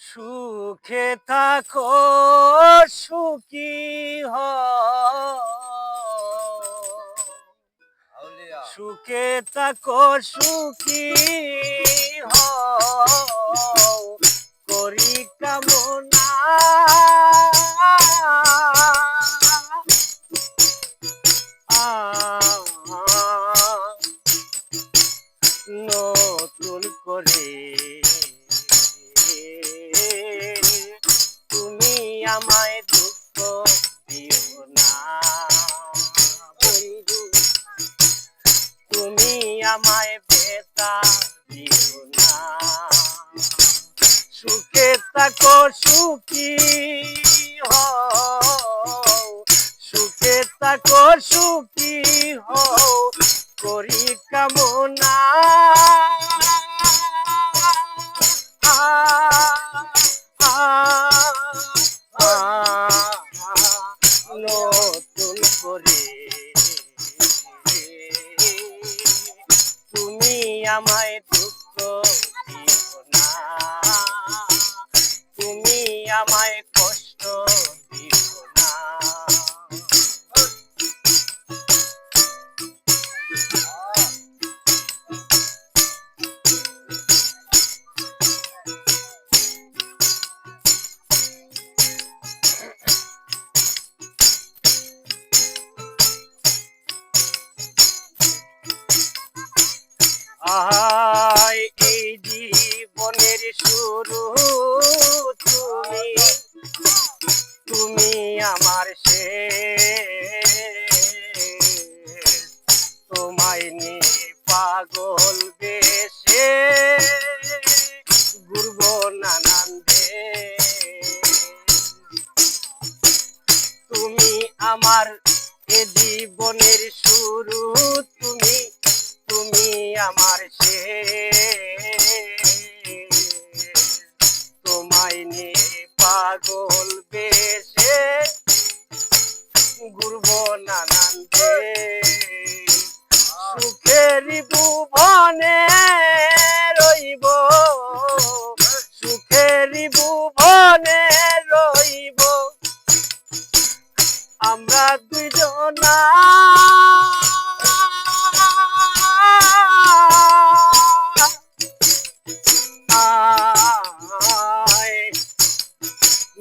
সুখে থাকো সুখী হও, সুখে থাকো সুখী হও, করি কামনা নতুন করে তুমি আমায় দুঃখ দিও না বন্ধু, তুমি আমায় ব্যথা দিও না। সুখে থাকো সুখী হও, সুখে থাকো সুখী হও, করি কামনা নতুন করে তুমি আমায় দুঃখ দিও না, তুমি আমায় কষ্ট দিও না। আয় এই জীবনের শুরু তুমি, তুমি আমার শেষ, তোমায় নিয়ে পাগল বেশে ঘুরবো নানান দেশ। তুমি আমার এ জীবনের শুরু তুমি, তুমি আমার শেষ, তোমায় নিয়ে পাগল বেশে ঘুরবো নানান দেশ। সুখেরই ভুবনে রইব, সুখেরই ভুবনে রইব আমরা দুইজনা।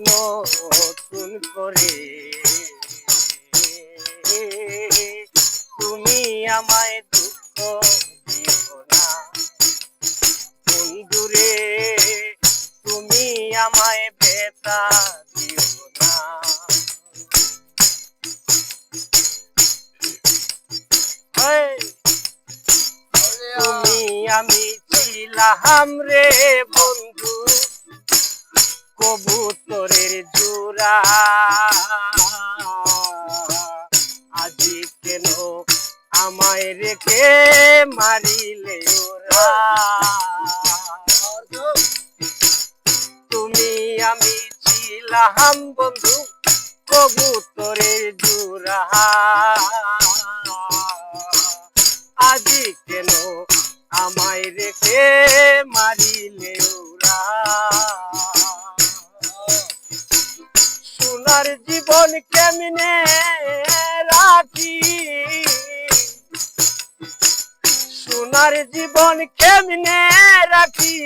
নতুন করে তুমি আমায় দুঃখ দিও না বন্ধুরে, তুমি আমায় ব্যথা দিও না। তুমি আমি ছিলাম রে বন্ধু কবুতরের জোড়া, আজি কেন আমায় রেখে মারিলে ওরা। তুমি আমি ছিলাম বন্ধু কবুতরের জোড়া, আজি কেন আমায় রেখে মারিলে ওরা। সোনার জীবন কেমনে রাখি, সোনার জীবন কেমনে রাখি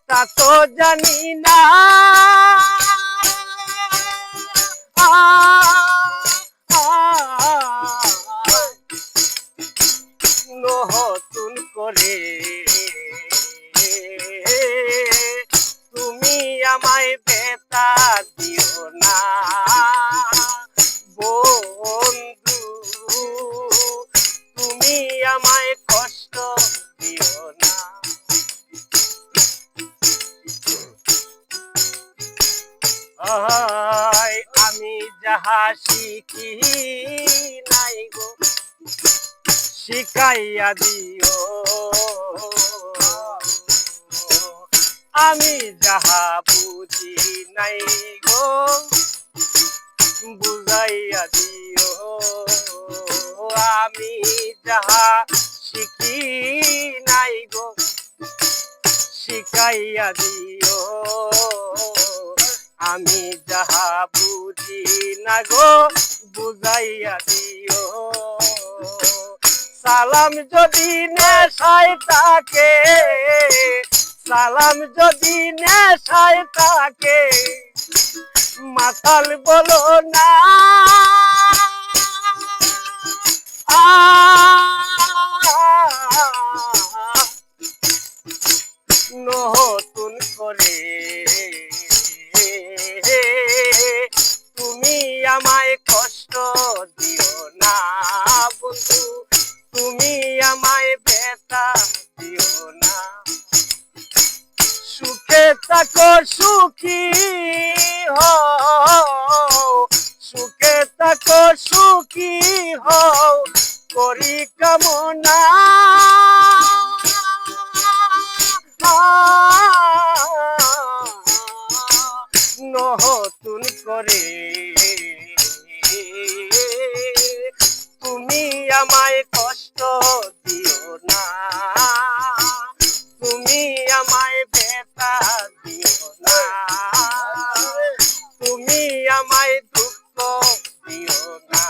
তা তো জানি না। নতুন করে তুমি আমায় ব্যথা দিও না বন্ধু, তুমি আমায় কষ্ট দিও না। আমি যাহা শিখি নাই গো শিখাইয়া দিও, আমি যাহা বুঝি নাই গো বুঝাইয়া দিও, আমি যাহা শিখি নাই গো শিখাইয়া দিও। আমি যাহা বুঝি না গো বুঝাইয়া দিও। সালাম যদি নেশায় থাকে, সালাম যদি নেশায় থাকে, মাতাল বলো না। নতুন করে তুমি আমায় কষ্ট দিও না বন্ধু, তুমি আমায় ব্যথা দিও না। সুখে থাকো সুখী হও, সুখে থাকো সুখী হও করি কামনা। নতুন করে তুমি আমায় কষ্ট দিও না, তুমি আমায় ব্যথা দিও না, তুমি আমায় দুঃখ দিও না।